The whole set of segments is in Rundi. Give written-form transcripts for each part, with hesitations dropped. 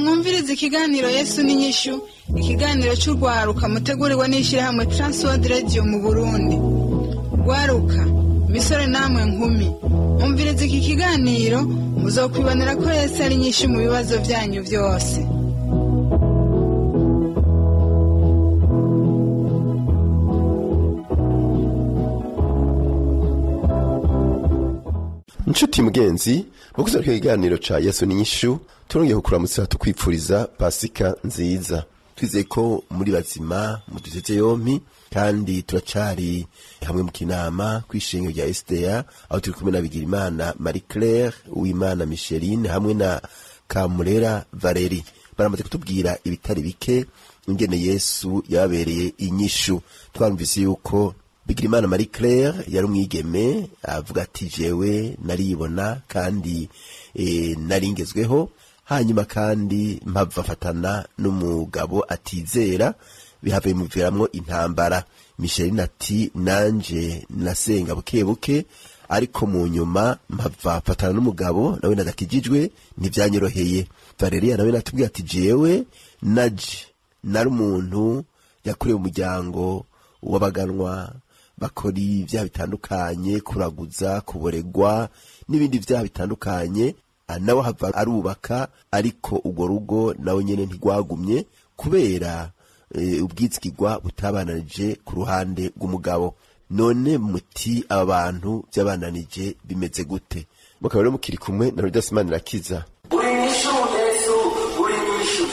Nimwumvirize ikiganiro Yesu n'inyishu, ikiganiro cy'urwaruka mutegurirwa n'ishyirahamwe Transworld Radio mu Burundi. Rwaruka, misore namwe nkumi, mwumvirize iki kiganiro muzokwibonera ko Yesu ari inyishu mu bibazo byanyu byose. Nshuti mugenzi, mukuza kwa kiganiro cha Yesu n'inyishu, turongeye kukuramutsa tukwipfuriza Pasika nziza. Twizeye ko muri bazima muduteze yompi kandi turacari hamwe mu kinama kwishengero rya SDA, aho turi kumwe na Bigirimana Marie Claire, Uwimana Micheline hamwe na Kamurera Valeri. Baramaze kutubwira ibitari bike ingene Yesu yabereye inyishu. Twarumvise yuko Bigirimana Marie Claire yari umwigeme avuga ati jewe naribona kandi naringezweho, hanyuma kandi mpava fatana n'umugabo atizera bihavuye muviramwo intambara. Micheline ati nanje nasenga buke buke ariko mu nyuma mpava fatana n'umugabo nawe nadakijijwe ntivyanyoroheye. Valeria nawe natubwiye ati jewe nari umuntu yakorewe umuryango w'abaganwa bakori vya bitandukanye, kuraguza, kuboregwa n'ibindi vya bitandukanye, nawe hava arubaka ariko ugo rugo nawe nyene ntigwagumye kubera ubwizigirwa butabananije ku ruhande rw'umugabo. None muti abantu byabananije bimeze gute? Mukaba rero mukiri kumwe na Rudasimana Rakiza. Uri nishu Yesu, uri nishu.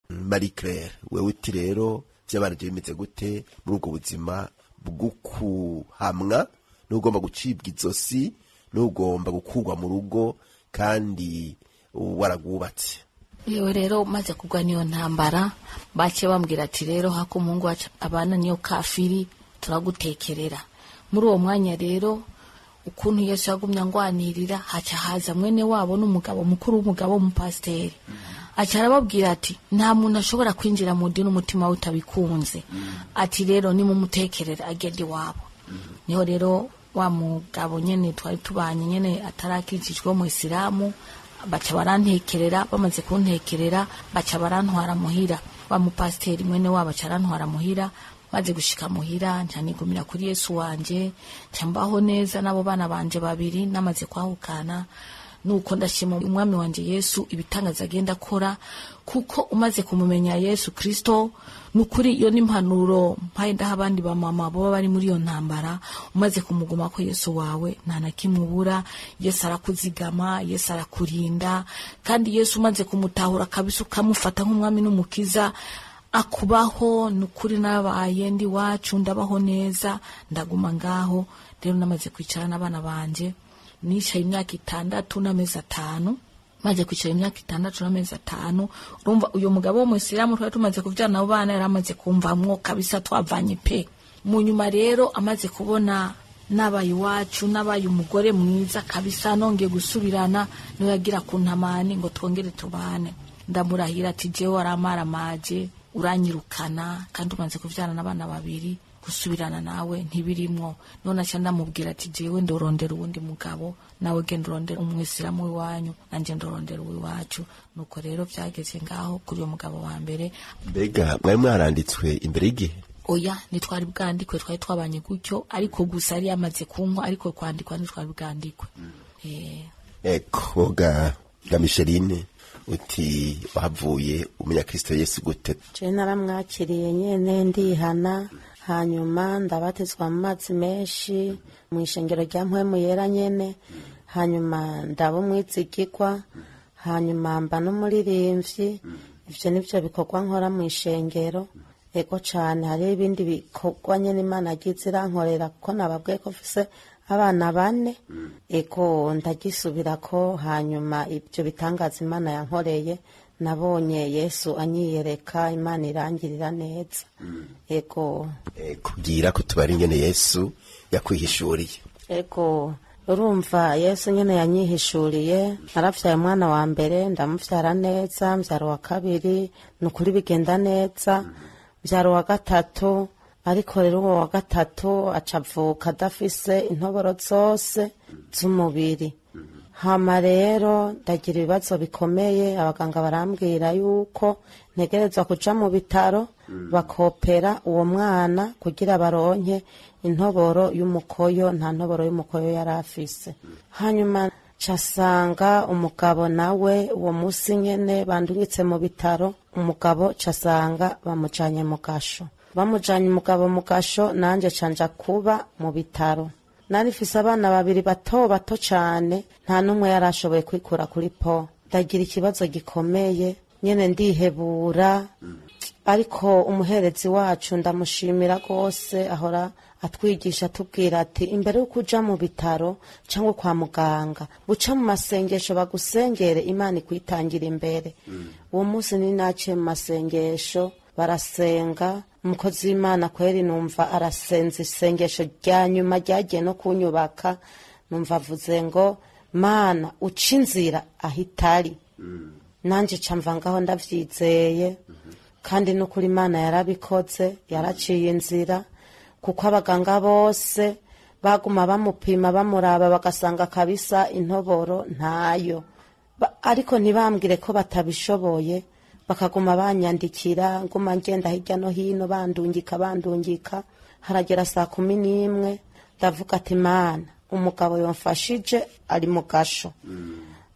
Marie Claire, wewe uti rero byabananije bimeze gute muri ubwo buzima bw'ukuhamwa n'ugomba gucibwa izosi n'ugomba gukugwa mu rugo kandi waragwubatse? Yewe rero maze kugwa niyo ntambara bace bambwira ati rero hako Mungu wacu abana niyo kafiri turagutekerera. Muri uwo mwanya rero ukuntu Yesu yagumya ngwanirira haca haza mwene wabo n'umugabo mukuru w'umugabo w'umupasiteri. Aca arababwira ati nta muntu ashobora kwinjira mu dini umutima we utabikunze. Ati rero ni mumutekerera agende wabo. Niho rero wa mugabo nyene twari tubanye nyene atarakijijwe mu Islamu baca barantekerera. Bamaze kuntekerera baca barantwara muhira. Wa mupasiteri mwene wabo aca arantwara muhira. Maze gushika muhira ncanigumira kuri Yesu wanje, cyambaho neza nabo bana banje babiri namaze kwahukana. Nuko ndashima umwami wanje Yesu ibitangaza agenda akora, kuko umaze kumumenya Yesu Kristo nukuri iyo nimpanuro mpaye ndaha abandi ba mama bo bari muri iyo ntambara. Umaze kumuguma ko Yesu wawe nta nakimubura. Yesu arakuzigama, Yesu arakurinda, kandi Yesu umaze kumutahura kabisa ukamufata nk'umwami n'umukiza akubaho. Nukuri nabaye ndi wacu ndabaho neza ndaguma ngaho. Rero namaze kwicara n'abana banje nishaye imyaka 6 n'amezi 5. Maze kwicara imyaka 6 n'amezi 5, urumva uyo mugabo wo mu Islamu twari tumaze kuvyana abo bana yaramaze kumvamwo kabisa twavanye pe. Mu nyuma rero amaze kubona nabaye wacu nabaye umugore mwiza kabisa nongeye gusubirana no yagira kuntamani ngo twongere tubane. Ndamurahira ati jewe waramara maje uranyirukana kandi umaze kuvyana n'abana babiri, gusubirana nawe ntibirimwo. None acha ndamubwira ati jewe ndorondera uwundi mugabo nawe genda urondera umwisilamu w'iwanyu nanje ndorondera uwiwacu. Nuko rero byageze ngaho kuri uyo mugabo wa mbere. Mbega mwari mwaranditswe imbere y'igihe? Oya nitwari bwandikwe, twari twabanye gutyo ariko gusa ari yamaze kunkwa ariko kwandikwa nitwari bwandikwe. Koga Micheline uti wahavuye umenya Kristo Yesu gute? Je naramwakiriye nyene ndihana, hanyuma ndabatizwa mu mazi menshi mu ishengero rya Mpwemu Yera nyene, hanyuma ndaba umwizigirwa, hanyuma mba n'umuririmbyi. Ivyo nivyo bikorwa nkora mu ishengero. Ego cane hari ibindi bikorwa nyene Imana agize irankorera kuko nababwiye ko mfise abana 4. Ego ndagisubirako, hanyuma ivyo bitangaza Imana yankoreye nabonye Yesu anyiyereka, Imana irangirira neza. Ego kugira ko tubari ingene Yesu yakwihishuriye. Ego urumva Yesu nyene yanyihishuriye. Naravyaye umwana wa mbere ndamuvyara neza, mvyaro wa kabiri nukuri bigenda neza, mvyaro wa gatatu ariko rero uwo wa gatatu acavuka adafise intoboro zose z'umubiri. hama rero ndagira ibibazo bikomeye, abaganga barambwira yuko ntegerezwa kuja mu bitaro bakopera uwo mwana kugira baronke intoboro y'umukoyo. Nta ntoboro y'umukoyo yari afise. Hanyuma casanga umugabo nawe uwo musi nyene bandungitse mu bitaro, umugabo casanga bamujanye mu gasho. Bamujanye umugabo mu gasho, nanje canja kuba mu bitaro. Narifise abana babiri bato bato cane, nta numwe yarashoboye kwikura kuri po. Ndagira ikibazo gikomeye nyene ndihebura, ariko umuherezi wacu ndamushimira rwose, ahora atwigisha atubwira ati imbere yuko uja mu bitaro cyangwa kwa muganga buca mu masengesho bagusengere Imana ikwitangira imbere. Uwo munsi ni naciye mu masengesho, barasenga, umukozi w'Imana kweri numva arasenza isengesho rya nyuma ryagiye no kunyubaka, numva avuze ngo Mana uca inzira ahitari. Nanje camva ngaho ndavyizeye, kandi n'ukuri Imana yarabikoze, yaraciye inzira, kuko abaganga bose baguma bamupima bamuraba bagasanga kabisa intoboro ntayo. Ariko ntibambwire ko batabishoboye, bakaguma banyandikira, nguma ngenda hirya no hino bandungika. Haragera 11:00 ndavuga ati Mana umugabo yomfashije ari mu gasho,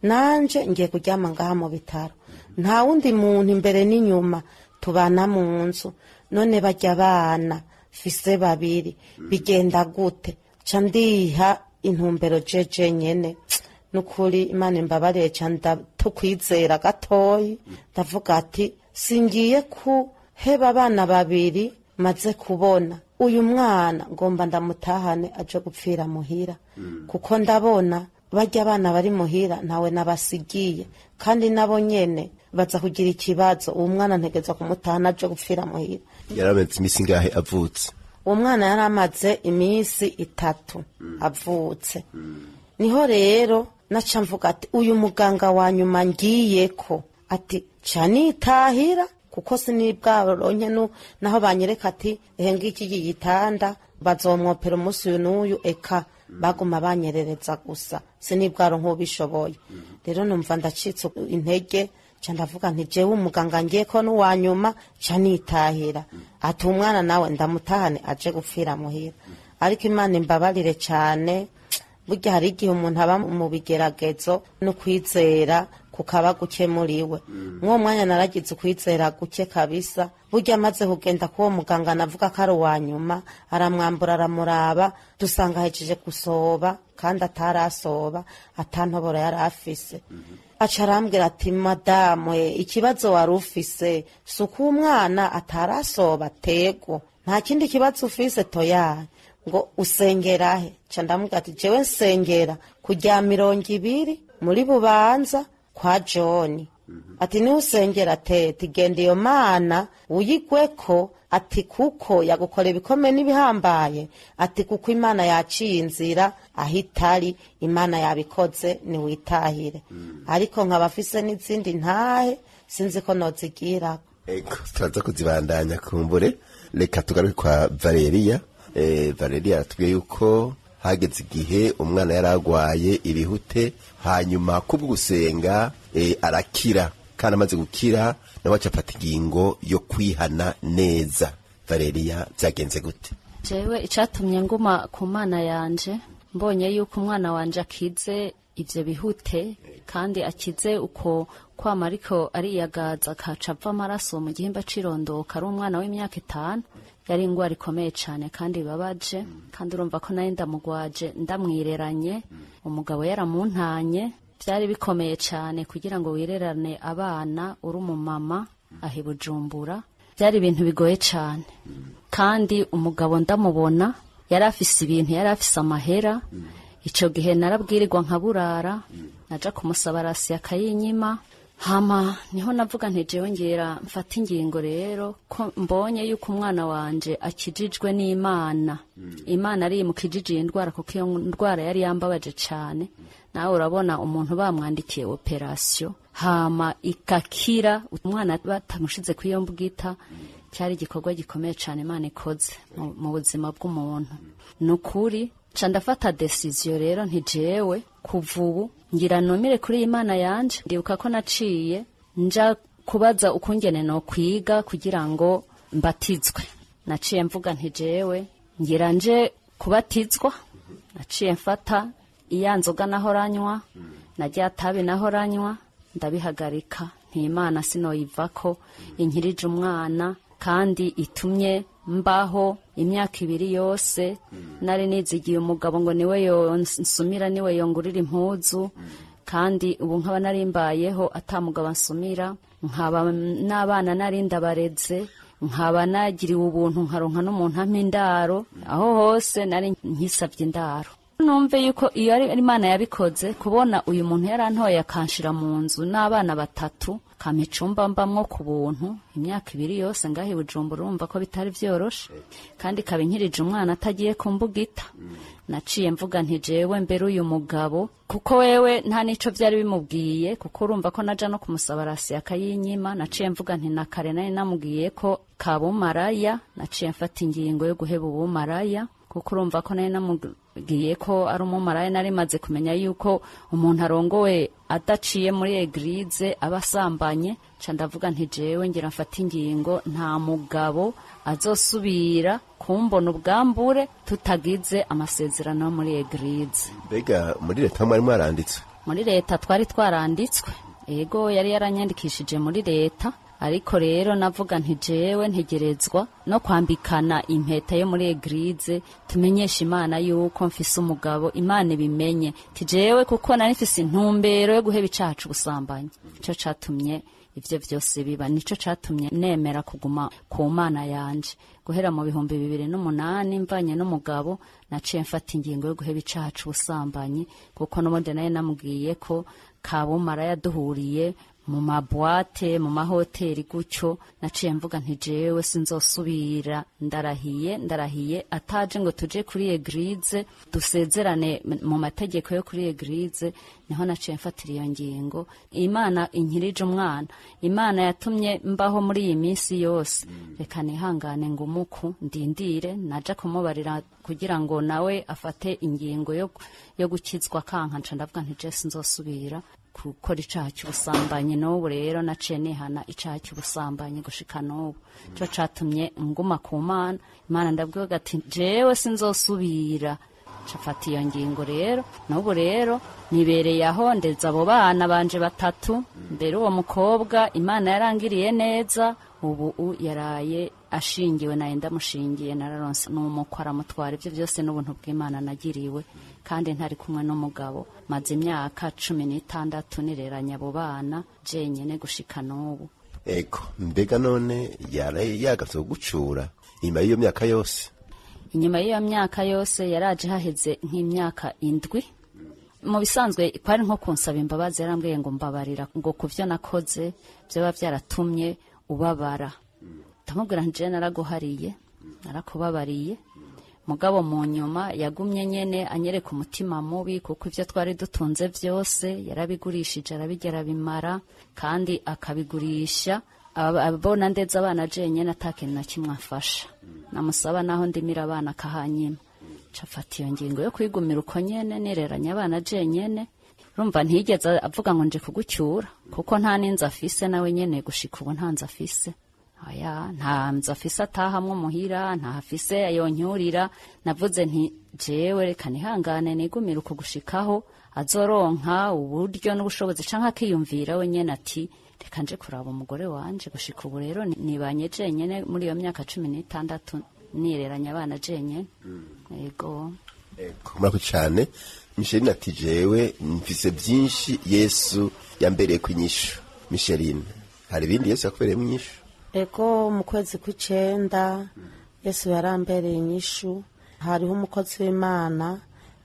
nanje ngiye kuryama ngaha mu bitaro, nta wundi muntu imbere n'inyuma, tubana mu nzu, none bajya abana fise babiri bigenda gute? Ca ndiha intumbero jeje nyene, nukuri Imana imbabariye ca tukwizera gatoyi, ndavuga ati singiye kuheba abana babiri maze kubona uyu mwana ngomba ndamutahane aje gupfira muhira, kuko ndabona bajya abana bari muhira ntawe nabasigiye, kandi nabo nyene baza kugira ikibazo. Uwo mwana ntegeza kumutahana aje gupfira muhira. Yaramaze imisi ngahe avutse? Uwo mwana yaramaze imisi 3 avutse. Niho rero naca mvuga ati uyu muganga wa nyuma ngiyeko ati canitahira, kuko sinibwaronke naho banyereka ati ngiki gitanda bazomwopera umunsi uyu n'uyu, eka baguma banyerereza gusa, sinibwaronke ubishoboye. Rero numva ndacitse intege, ca ndavuga nti jewe umuganga ngiyeko n'uwa nyuma canitahira, ati umwana nawe ndamutahane aje gupfira muhira. Ariko Imana imbabarire cane, burya hari igihe umuntu aba mu bigeragezo no kwizera kukaba guke muriwe. Mwo mwanya naragize ukwizera guke kabisa, burya amaze kugenda kuwo muganga navuga ko ari uwa nyuma, aramwambura aramuraba, dusanga hejeje gusoba kandi atarasoba, atantobora yari afise. Aca arambwira ati madamu ikibazo wari ufise suko umwana atarasoba tego, nta kindi kibazo ufise toya ngo usengerahe? Ca ndamubwira ati jewe nsengera kujya 200 muri Bubanza kwa John. Ati ni usengera tete genda iyo mana uyigweko, ati kuko yagukora ibikome n'ibihambaye, ati kuko Imana yaciye inzira ahitari, Imana yabikoze ni witahire. Ariko nkabafise n'izindi ntahe sinzi ko nozigira. Ego turaza kuzibandanya kumbure. Reka tugaruke kwa Valeria. Valeria atubwiye yuko hageze igihe umwana yaragwaye ibihute, hanyuma kubwo gusenga arakira, kandi amaze gukira nawe acafata ingingo yo kwihana neza. Valeria byagenze gute? Jewe icatumye nguma ku mana yanje, mbonye yuko umwana wanje akize ivyo bihute, kandi akize uko kwama ariko ariyagaza akaca ava amaraso mu gihimba cirondoka, ari umwana w'imyaka 5. Yari ingwara ikomeye cyane kandi babaje, kandi urumva ko nayo ndamugwaje ndamwireranye, umugabo yaramuntanye. Byari bikomeye cyane kugira ngo wirerane abana uri umumama ahi Bujumbura, byari ibintu bigoye cyane. Kandi umugabo ndamubona yari afise ibintu, yari afise amahera. Ico gihe narabwirirwa nkaburara, naja kumusaba rasi akayinyima. Hama niho navuga nti jewe ngera mfata ingingo rero ko mbonye yuko umwana wanje akijijwe n'Imana. Imana ari mukijije indwara, kuko iyo ndwara yari yambabaje cyane. Nawe urabona umuntu bamwandikiye operation hama ikakira, umwana batamushize kwiyo mbugita, cyari igikorwa gikomeye cyane Imana ikoze mu buzima bw'umuntu. Nukuri ca ndafata decision rero nti jewe kuva ubu ngira numire kuri iyi Mana yanje. Ndibuka ko naciye nja kubaza ukungene no kwiga kugira ngo mbatizwe. Naciye mvuga nti jewe ngira nje kubatizwa. Naciye mfata iya nzoga nahoranywa na rya tabi nahoranywa ndabihagarika. Nti Imana sinoyivako inkirije umwana kandi itumye mbaho imyaka 2 yose. Nari nizigiye umugabo ngo niwe yonsumira, niwe yongurira impuzu, kandi ubu nkaba narimbayeho atamugabo ansumira, nkaba n'abana nari ndabareze, nkaba nagiriwe ubuntu nkaronka n'umuntu ampa indaro. Aho hose nari nkisavye indaro. Numve yuko iyo ari Imana yabikoze, kubona uyu muntu yarantoye akanshira mu nzu n'abana 3 kamicumba mbamwo ku buntu imyaka 2 yose ngahe Bujumbura, urumva ko bitari vyoroshe, kandi kabinkirije umwana atagiye kumbugita. Naciye mvuga nti jewe mbere uyu mugabo, kuko wewe nta nico vyari bimubwiye, kuko urumva ko naja no kumusaba rasi akayinyima. Naciye mvuga nti nakare nari namubwiye ko kabumaraya. Naciye mfata ingingo yo guheba ubumaraya, kuko urumva ko nari namubwiye ko ari umumaraya. Nari maze kumenya yuko umuntu arongowe adaciye muri eglise abasambanye. Ca ndavuga nti jewe ngira mfata ingingo, nta mugabo azosubira kumbona ubwambure tutagize amasezerano muri eglise. Mbega muri leta mwari mwaranditswe? Muri leta twari twaranditswe, ego yari yaranyandikishije muri leta. Ariko rero navuga nti jewe ntegerezwa no kwambikana impeta yo muri eglise, tumenyesha Imana yuko mfise umugabo, Imana ibimenye. Ti jewe kuko nari mfise intumbero yo guheba icacu gusambanya. Ico catumye ivyo vyose biba, nico catumye nemera kuguma ku Mana yanje. Guhera mu 2008 mvanye n'umugabo, naciye mfata ingingo yo guheba icacu gusambanye, kuko n'ubundi naye namubwiye ko kabumara yaduhuriye mu mabwate, mu mahoteli gutyo. Naciye mvuga nti jewe sinzosubira, ndarahiye ataje ngo tuje kuri eglise dusezerane mu mategeko yo kuri eglise. Niho naciye mfatira iyo ngingo. Imana inkirije umwana, Imana yatumye mbaho muri iyi minsi yose, reka nihangane ngo umuku ndindire naja kumubarira kugira ngo nawe afate ingingo yo gukizwa kanka. Nca ndavuga nti je sinzosubira gukora icaha cy'ubusambanyi. N'ubu rero naciye nihana icaha cy'ubusambanyi gushika n'ubu. Cyo catumye nguma ku Mana. Imana ndabwiye ati jewe sinzosubira. Cafata iyo ngingo rero. N'ubu rero nibereye aho ndeza abo bana banje 3. Mbere uwo mukobwa Imana yarangiriye neza, ubu yaraye ashingiwe, naye ndamushingiye, nararonse n'umukwe aramutwara. Ivyo byose n'ubuntu bw'Imana nagiriwe, kandi ntari kumwe n'umugabo. Maze imyaka 16 nireranya abo bana jenyene gushika n'ubu. Ego, mbega none yagatse gucura inyuma y'iyo myaka yose? Inyuma y'iyo myaka yose yaraje haheze nk'imyaka 7. Mu bisanzwe kwari nko kunsaba imbabazi, yarambwiye ngo mbabarira ngo kuvyo nakoze byaba byaratumye ubabara. Ndamubwira nje naraguhariye, narakubabariye. Mugabo mu nyuma yagumye nyene anyereka umutima mubi, kuko ivyo twari dutunze vyose yarabigurishije, arabigera bimara, kandi akabigurisha abona ndetse abana jenyene atakintu na kimwe afasha. Namusaba naho ndimira abana kahanyima. Cafata iyo ngingo yo kwigumira uko nyene nireranya abana jenyene. Urumva ntigeze avuga ngo nje kugucyura, kuko nta ninza afise nawe nyene gushika ubu nta nza afise. Aya nta nza afise atahamwe muhira, nta afise yonyurira. Navuze nti jewe reka nihangane nigumira uko gushikaho azoronka uburyo n'ubushobozi canka akiyumvira we nyene ati reka nje kuraba umugore wanje. Gushika ubu rero nibanye jenyene muri iyo myaka 16 nireranya abana jenyene. Ego. Murakoze cyane. Micheline ati jewe mfise byinshi Yesu yambereye kwinyishu. Micheline, hari ibindi Yesu yakubereye mwinyishu? Ego, mu kwezi kw'icenda Yesu yarambereye inyishu. Hariho umukozi w'Imana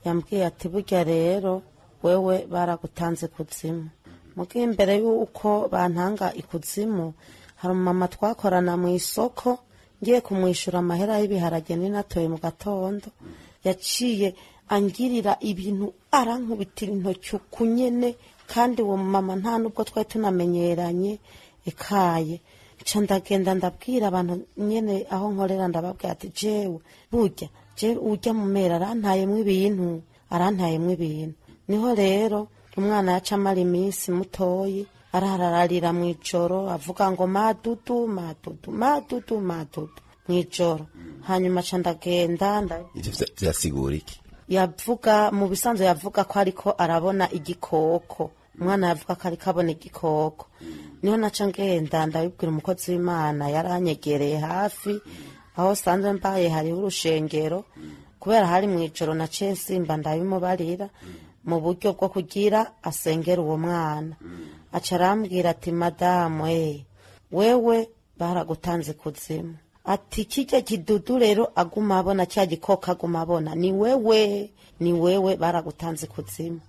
yambwiye ati burya rero wewe baragutanze kuzimu. Mugiye imbere yuko bantanga ikuzimu, hari umama twakorana mu isoko, ngiye kumwishura amahera y'ibiharage ninatoye mu gatondo, yaciye angirira ibintu arankubitira intoki kunyene, kandi uwo mama nta nubwo twari tunamenyeranye ekaye. Ca ndagenda ndabwira abantu nyene aho nkorera, ndababwira ati jewe burya je urya mu mera arantayemwe ibintu. Niho rero umwana yaca amara iminsi mutoyi arararira mw'ijoro avuga ngo madudu madudu madudu madudu mw'ijoro. hanyuma ca ndagenda ivyo vyasigura iki? yavuga mu bisanzwe yavuga ko ariko arabona igikoko, umwana yavuga ko ariko abona igikoko. niho naca ngenda ndabibwira umukozi w'Imana yaranyegereye hafi aho sanzwe mbaye hariho urushengero, kubera hari mw'ijoro naciye nsimba ndabimubarira mu buryo bwo kugira asengera uwo mwana. aca arambwira ati madamu wewe baragutanze kuzimu, ati kirya kidudu rero aguma abona cya gikoko aguma abona ni wewe baragutanze kuzimu.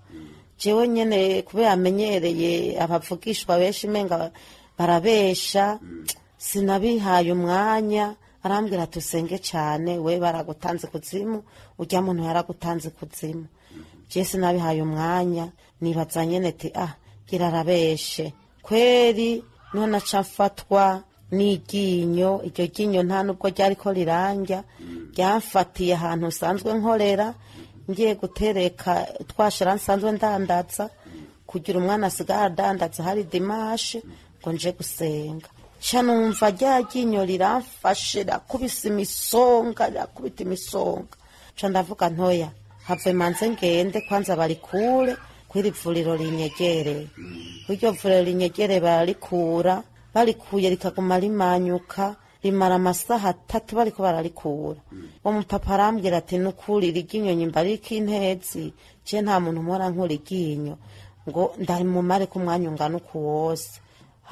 jewe nyene kubera amenyereye abavugishwa benshi menga barabesha, sinabihaye umwanya. arambwira ati usenge cyane, we baragutanze kuzimu, urya muntu yaragutanze kuzimu. je sinabihaye umwanya, nibaza nyene ati gira arabeshe kweri. niho naca mfatwa n'iryinyo, iryo ryinyo nta nubwo ryariko riranja, ryamfatiye ahantu usanzwe nkorera ngiye gutereka twashira nsanzwe ndandaza, kugira umwana asigaye adandaza hari dimashe ngo nje gusenga. ca numva rya ryinyo riramfashe rakubise imisonga, rakubita imisonga. ca ndavuga ntoya have manze ngende kwanza barikure kw'iri vuriro rinyegereye. kw'iryo vuriro rinyegereye bararikura, barikuye rikaguma rimanyuka, rimara amasaha 3 bariko bararikura. uwo mupapa arambwira ati nukuri riryinyo nyimba riko intezi, je nta muntu mpora nkura iryinyo ngo ndamumare ku mwanya ungana uku wose.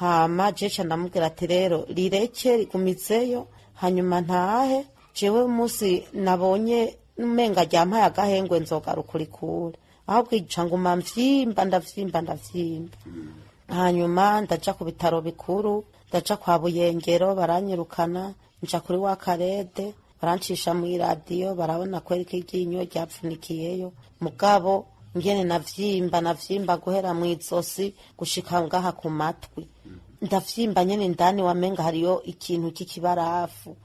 hama je ca ndamubwira ati rero rireke rigumizeyo hanyuma ntahe, jewe umunsi nabonye umenga ryampaye agahengwe nzogaruka urikure. ahubwo ica nguma mvyimba ndavyimba. hanyuma ndaja ku bitaro bikuru, ndaja kwa Buyengero baranyirukana, nja kuri wa Karede barancisha mu radio, barabona kwereka iryinyo ryapfunikiyeyo. mugabo ngene navyimba guhera mw'izosi gushika ngaha ku matwi, ndavyimba nyene ndani wamenga hariyo ikintu k'ikibarafu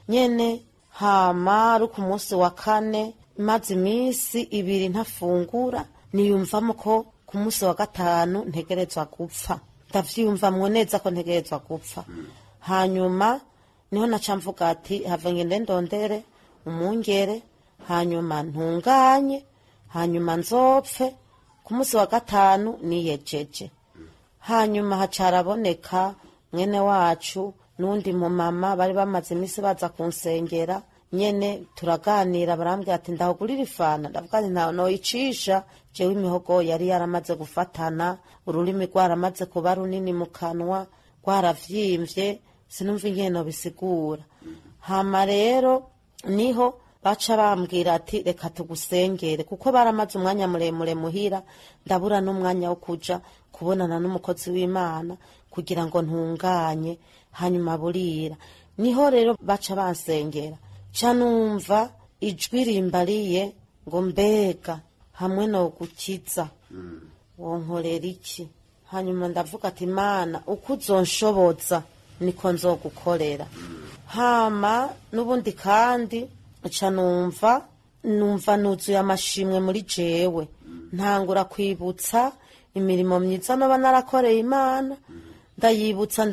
nyene. hama ari ku munsi wa 4 maze iminsi 2 ntafungura, niyumvamo ko ku munsi wa 5 ntegerezwa gupfa. ndavyumvamwo neza ko ntegerezwa gupfa. hanyuma niho naca mvuga ati have ngende ndondere umungere, hanyuma ntunganye, hanyuma nzopfe ku munsi wa 5 niyejeje. hanyuma hacaraboneka mwene wacu nundi mu mama bari bamaze imisi baza kunsengera, nyene turaganira, barambwira ati ndahugurira ifana. ndavuga nti ntaho noyicisha, jewe imihogo yari yaramaze gufatana, ururimi rwaramaze kuba runini mu kanwa, rwaravyimvye, sinumva ingene nobisigura. hama rero niho baca bambwira ati reka tugusengere, kuko baramaze umwanya muremure muhira, ndabura n'umwanya wo kuja kubonana n'umukozi w'Imana kugira ngo ntunganye. hanyuma burira niho rero baca bansengera, ca numva ijwi rimbariye ngo mbega hamwe no gukiza wonkorera iki. hanyuma ndavuga ati Mana uko uzonshoboza niko nzogukorera. hama n'ubundi kandi ca numva nuzuye amashimwe muri jewe, ntangura kwibutsa imirimo myiza noba narakoreye Imana, ndayibutsa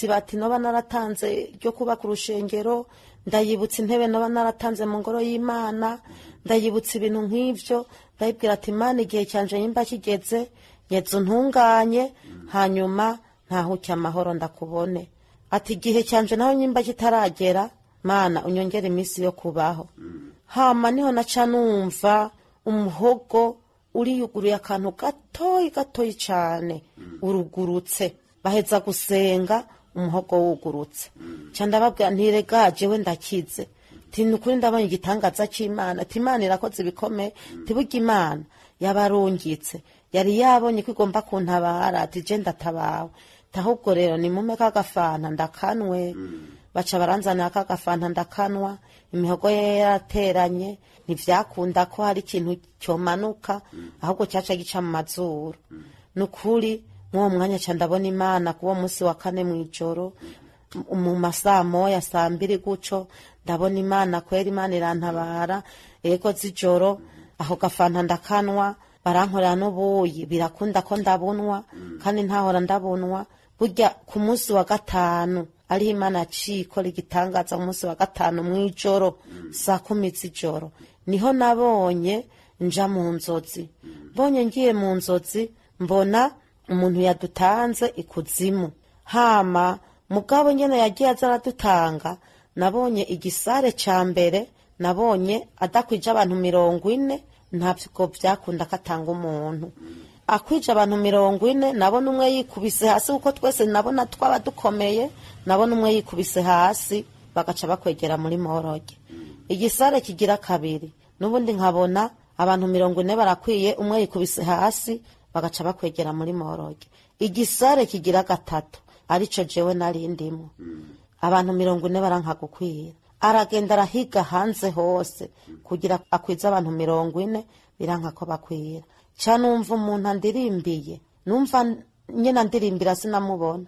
ibati noba naratanze ryo kubaka urushengero, ndayibutsa intebe noba naratanze mu ngoro y'Imana, ndayibutsa ibintu nk'ivyo. ndayibwira ati Imana igihe cyanje nyimba kigeze, nyezo ntunganye, hanyuma ntahuke amahoro ndakubone. ati igihe cyanje naho nyimba kitaragera, Mana unyongere iminsi yo kubaho. hama niho naca numva umuhogo uriyuguruye akantu gatoyi cane urugurutse, baheza gusenga umuhogo wugurutse. ca ndababwira ntirega jewe ndakize, tinukuri ndabonye igitangaza c'Imana, Imana irakoze ibikomeye, burya Imana yabarungitse, yari yabonye ko igomba kuntabara, ati je ndatabawe, ahubwo rero nimume kagafanta ndakanwe. baca baranzana kagafanta ndakanwa, imihogo yarateranye, ntivyakunda ko hari ikintu cyomanuka, ahubwo cyaca gica mu mazuru. nukuri mw'uwo mwanya ca ndabona Imana kuwo munsi wa 4 mw'ijoro mu masaha moya 2 guco, ndabona Imana kwera, Imana irantabara. ego z'ijoro aho gafanta ndakanwa, barankorera n'ubuyi birakunda ko ndabunwa kandi ntahora ndabunwa. Burya ku munsi wa gatanu ariho Imana ciko rigitangaza ku munsi wa gatanu mw'ijoro saa 10 z'ijoro niho nabonye nja mu nzozi. Mbonye ngiye mu nzozi mbona umuntu yadutanze ikuzimu, hama mugabo nyene yagiye azaradutanga. Nabonye igisare ca mbere, nabonye adakwije abantu 40, ntabwo byakunda katanga umuntu akwije abantu 40. Nabona umwe yikubise hasi kuko twese nabona twaba dukomeye, nabona umwe yikubise hasi bagaca bakwegera muri moroge. Igisare kigira kabiri nubundi nkabona abantu 40 barakwiye, umwe yikubise hasi bagaca bakwegera muri moroge. Igisare kigira gatatu arico jewe nari ndimo, abantu 40 baranka gukwira. Aragenda arahiga hanze hose kugira akwiza abantu 40, biranka ko bakwira. Canumva umuntu andirimbiye, numva nyene andirimbira sinamubona,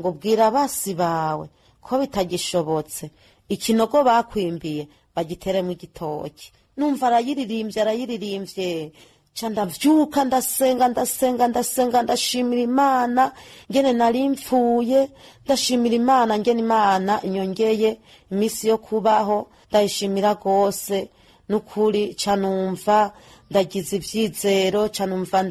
ngo bwira basi bawe ko bitagishobotse ikinogo bakwimbiye bagiteremo igitoki. Numva arayiririmbye ca ndavyuka ndasenga ndashimira Imana ngene nari mpfuye, ndashimira Imana ngene Imana inyongeye imisi yo kubaho, ndayishimira gose nukuri. Canumva ndagize ivyizero, canumva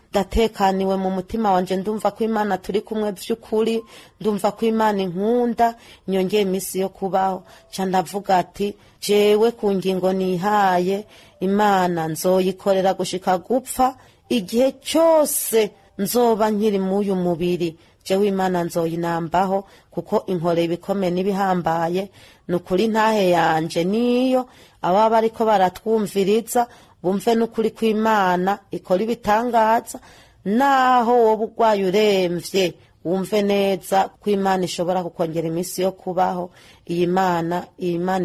ndatekaniwe mu mutima wanje, ndumva ko Imana turi kumwe vy'ukuri, ndumva ko Imana inkunda inyongeye imisi yo kubaho. Ca ndavuga ati jewe ku ngingo nihaye Imana nzoyikorera gushika gupfa, igihe cyose nzoba nkiri muyu mubiri jewe Imana nzoyinambaho, kuko inkore ibikomeye n'ibihambaye. Nukuri ntahe yanje niyo ababa ariko baratwumviriza bumve nukuri ko Imana ikora ibitangaza, naho wowe urwaye uremvye wumve neza ko Imana ishobora kukongera imisi yo kubaho. Iyi Imana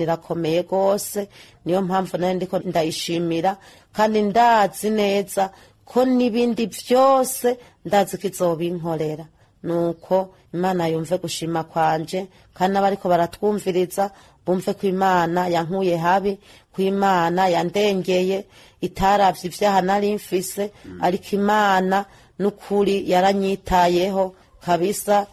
irakomeye gose, niyo mpamvu nari ndiko ndayishimira, kandi ndazi neza ko n'ibindi vyose ndazi kizobinkorera. Nuko Imana yumve gushima kwanje, kandi n'abariko baratwumviriza bumve ko Imana yankuye habi, ko Imana yandengeye, itaravye ivyaha nari mfise, ariko Imana nukuri yaranyitayeho kabisa.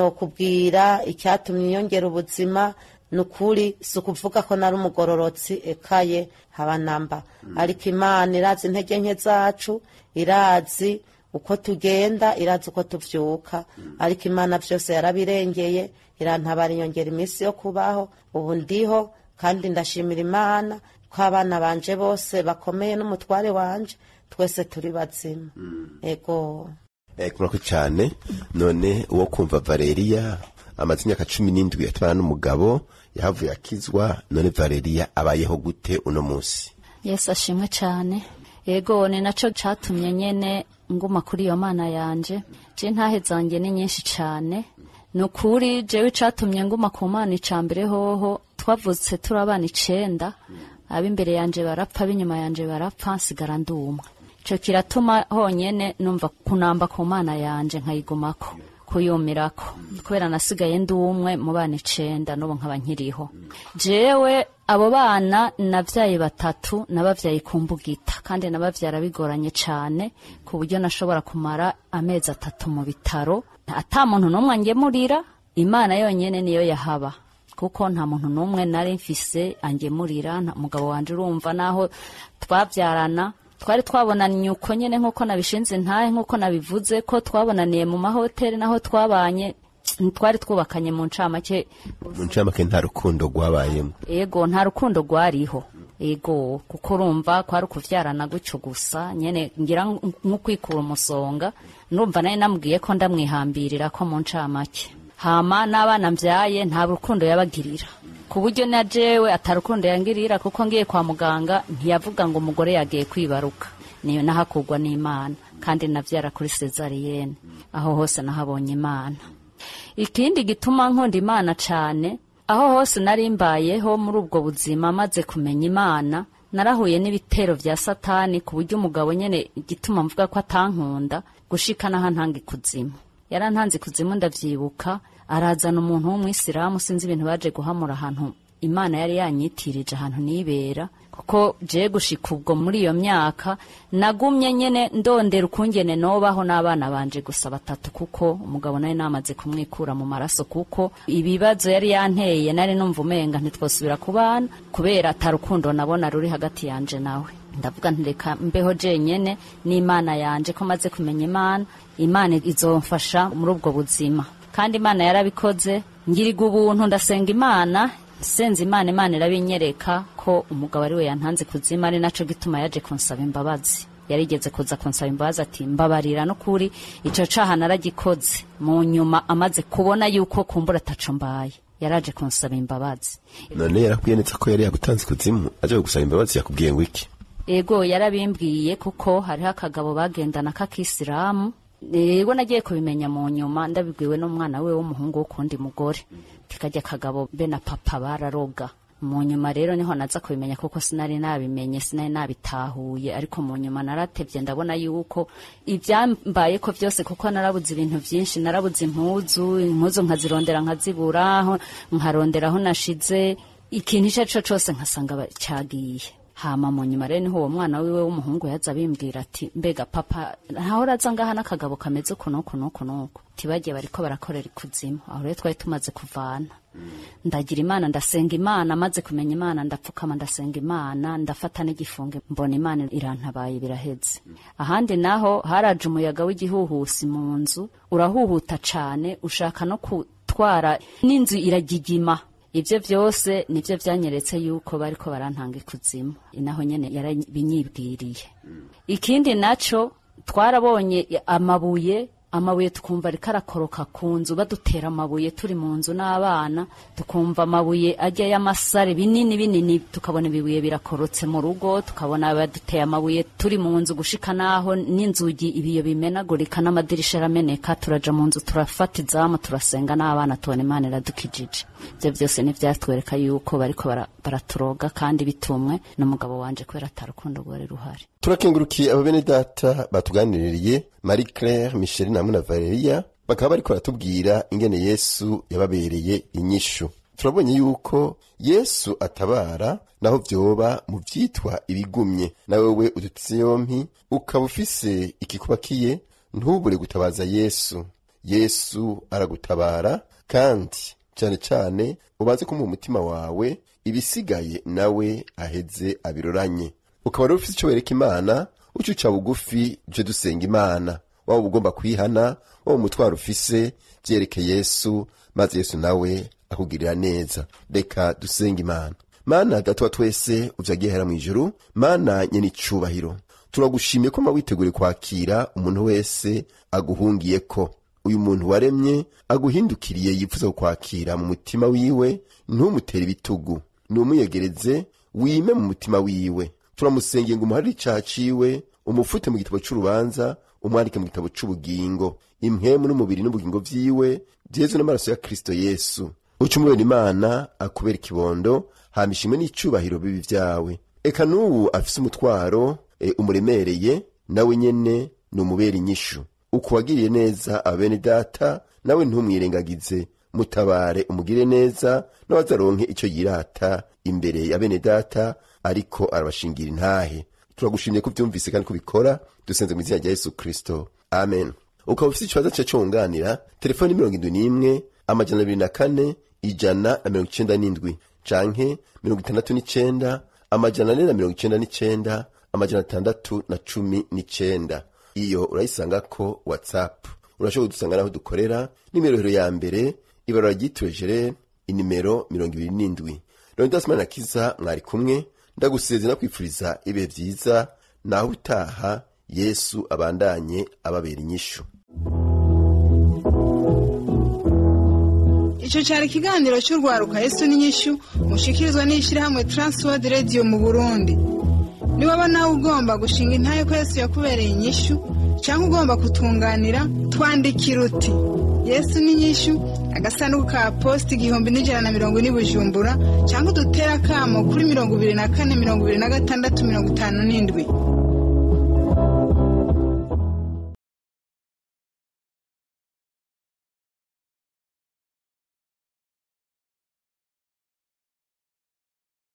Sinokubwira icyatumye yongera ubuzima, nukuri sukuvuga ko nari umugororotsi ekaye habanamba, ariko Imana irazi intege nke zacu, irazi uko tugenda, irazi uko tuvyuka, ariko Imana vyose yarabirengeye, irantabara inyongera imisi yo kubaho. Ubu ndiho kandi ndashimira Imana ko abana banje bose bakomeye n'umutware wanje twese turi bazima. Ego kurako cyane. None uwo kumva Valeria amaze imyaka 17 yatwara n'umugabo yahavuye akizwa, none Valeria abayeho gute uno munsi? Yesu ashimwe cyane. Ego ni naco catumye nyene nguma kuri iyo Mana yanje. Je ntahe zanjye ni nyinshi cyane, nukuri jewe catumye nguma ku Mana icambere hoho. Twavutse turabana 9, abimbere yanje barapfa, binyuma yanje barapfa, nsigara ndumwe. Ico kiratuma honyene numva kunamba ku Mana yanje nkayigumako, kuyumirako, kubera nasigaye ndumwe mu bana 9 n'ubu nkaba nkiriho. Jewe abo bana navyaye 3, nabavyaye kumbugita, kandi nabavyara bigoranye cane ku buryo nashobora kumara amezi 3 mu bitaro, ata muntu n'umwe angemurira. Imana yonyene niyo yahaba, kuko nta muntu n'umwe nari mfise angemurira. Umugabo wanje urumva naho twavyarana twari twabonanye uko nyene nkuko nabishinze ntahe, nkuko nabivuze ko twabonaniye mu mahoteli, naho twabanye twari twubakanye mu ncamake nta rukundo rwabayemo. Ego nta rukundo rwariho. Ego kuko urumva kwari ukuvyarana gutyo gusa nyene, ngira nk'ukwikura umusonga. Ndumva naye namubwiye ko ndamwihambirira ko mu ncamake, hama n'abana mvyaye nta rukundo yabagirira, ku buryo na jewe atarukundo yangirira, kuko ngiye kwa muganga ntiyavuga ngo umugore yagiye kwibaruka. Niyo nahakugwa n'Imana, kandi navyara kuri Cesarienne. Aho hose nahabonye Imana. Ikindi gituma nkunda Imana cane, aho hose narimbayeho muri ubwo buzima maze kumenya Imana, narahuye n'ibitero vya Satani, ku buryo umugabo nyene igituma mvuga ko atankunda gushika naho ntanga ikuzimu. Yarantanze ikuzimu ndavyibuka, arazana umuntu w'umwisilamu, sinzi ibintu baje guhamura ahantu Imana yari yanyitirije ahantu nibera, kuko je gushika ubwo muri iyo myaka nagumye nyene ndondera ukungene nobaho n'abana banje gusa 3 kuko umugabo nawe namaze kumwikura mu maraso kuko ibibazo yari yanteye nari numva umenga ntitwosubira kubana kubera atarukundo nabona ruri hagati yanje nawe. Ndavuga ntireka mbeho jenyene n'Imana yanje ko maze kumenya Imana izomfasha muri ubwo buzima, kandi Imana yarabikoze. Ngiriga ubuntu ndasenga Imana, senze Imana irabinyereka ko umugabo ari we yantanze kuzima, ari naco gituma yaje kunsaba imbabazi. Yarigeze kuza kunsaba imbabazi ati mbabarira no kuri ico caha naragikoze, mu nyuma amaze kubona yuko kumbura ataco mbaye yaraje kunsaba imbabazi. None yarakwiyenetse ko yari yagutanze kuzimu aje gusaba imbabazi, yakubwiye ngo iki? Ego yarabimbwiye kuko hariho akagabo bagendana k'Akisilamu. Ego nagiye kubimenya mu nyuma, ndabibwiwe n'umwana we w'umuhungu wo kundi mugore, tikajya akagabo be na papa bararoga. Mu nyuma rero niho naza kubimenya kuko sinari nabimenye, sinari nabitahuye, ariko mu nyuma naratevye ndabona yuko ivyambaye ko vyose, kuko narabuze ibintu vyinshi, narabuze impuzu nkazirondera nkaziburaho, nkaronderaho nashize ikintu ico cose nkasanga cagiye. Hama mu nyuma rero niho uwo mwana wiwe w'umuhungu yaza bimbwira ati mbega papa ntahora aza ngaha n'akagabo kameze kuno tibagiye bariko barakorera ikuzimu. Aho rero twari tumaze kuvana, ndagira Imana, ndasenga Imana, maze kumenya Imana ndapfukama ndasenga Imana, ndafata n'igifunge mbona Imana irantabaye biraheze. Ahandi naho haraje umuyaga w'igihuhusi mu nzu, urahuhuta cane, ushaka no kutwara n'inzu iragigima. Ivyo vyose nivyo vyanyeretse yuko bariko barantanga ikuzimu, inaho nyene yarabinyibwiriye. Ikindi naco twarabonye amabuye tukumva rikarakoroka ku nzu, badutera amabuye turi mu nzu n'abana, tukumva amabuye ajya y'amasare binini, tukabona ibibuye birakorotse mu rugo, tukabona baduteye amabuye turi mu nzu, gushika naho n'inzugi ibiyo bimenagurika n'amadirisha arameneka. Turaja mu nzu turafata izamu turasenga n'abana, tubona Imana iradukijije. Ivyo vyose nivyatwereka yuko bariko baraturoga, kandi bitumwe n'umugabo wanje kubera atarukundo rwari ruhari. Turakengurukiye abo bene data batuganiririye, Marie Claire, Michel na Valeria, bakaba bariko baratubwira ingene Yesu yababereye inyishu. Turabonye yuko Yesu atabara naho vyoba mu vyitwa ibigumye. Nawe we udutse yompi ukaba ufise ikikubakiye, ntubure gutabaza Yesu. Yesu aragutabara, kandi cyane cyane ubanze kumva umutima wawe, ibisigaye nawe aheze abiroranye. Ukaba rero ufise ico wereka Imana, ucuca bugufi je dusenga Imana. Waba ugomba kwihana, waba umutwaro ufise vyereke Yesu, maze Yesu nawe akugirira neza. Reka dusenga Imana. Mana Data wa twese uvyagiye hera mw'ijuru, Mana nyene icubahiro, turagushimiye ko mawitegure kwakira umuntu wese aguhungiyeko. Uyu muntu waremye aguhindukiriye yifuza kwakira mu mutima wiwe, ntumutere ibitugu, numuyegereze wime mu mutima wiwe. Turamusengeye ngo umuharire icaha ciwe, umufute mu gitabo c'urubanza, umwandike mu gitabo c'ubugingo. Impwemu n'umubiri n'ubugingo vyiwe vyezwe n'amaraso ya Kristo Yesu. Ucumubera Imana akubera ikibondo, hamishimwe n'icubahiro bibi vyawe. Eka n'ubu afise umutwaro umuremereye, nawe nyene numubera inyishu. Uko wagiriye neza abene data, nawe ntumwirengagize. Mutabare umugire neza, n'abazaronke ico yirata imbere ya bene data, ariko arabashingira intahe. Turagushimye ko byumvise kandi kubikora, dusenze mu izina rya Yesu Kristo, amen. Ukaba ufite ikibazo cyo conganira, telefoni 71 204 197 canke 69 499 619. Iyo urayisanga ko WhatsApp. Urashobora gudusanga naho dukorera, nimero ya mbere ibarura ryitweje inimero 27. Leonidas Manakiza mwari kumwe, ndagusezera no kwifuriza ibe vyiza, naho utaha Yesu abandanye ababera inyishu. Ico cyari kiganiro cy'urwaruka Yesu n'inyishu, mushikirizwa n'ishirahamwe Transworld Radio mu Burundi. Niba nawe ugomba gushinga intaye ko Yesu yakubereye inyishu, cyangwa ugomba kutunganira, twandikira uti Yesu n'inyishu, agasanduku ka posti 1140 Bujumbura, cyangwa dutera kamo kuri 24 26 57.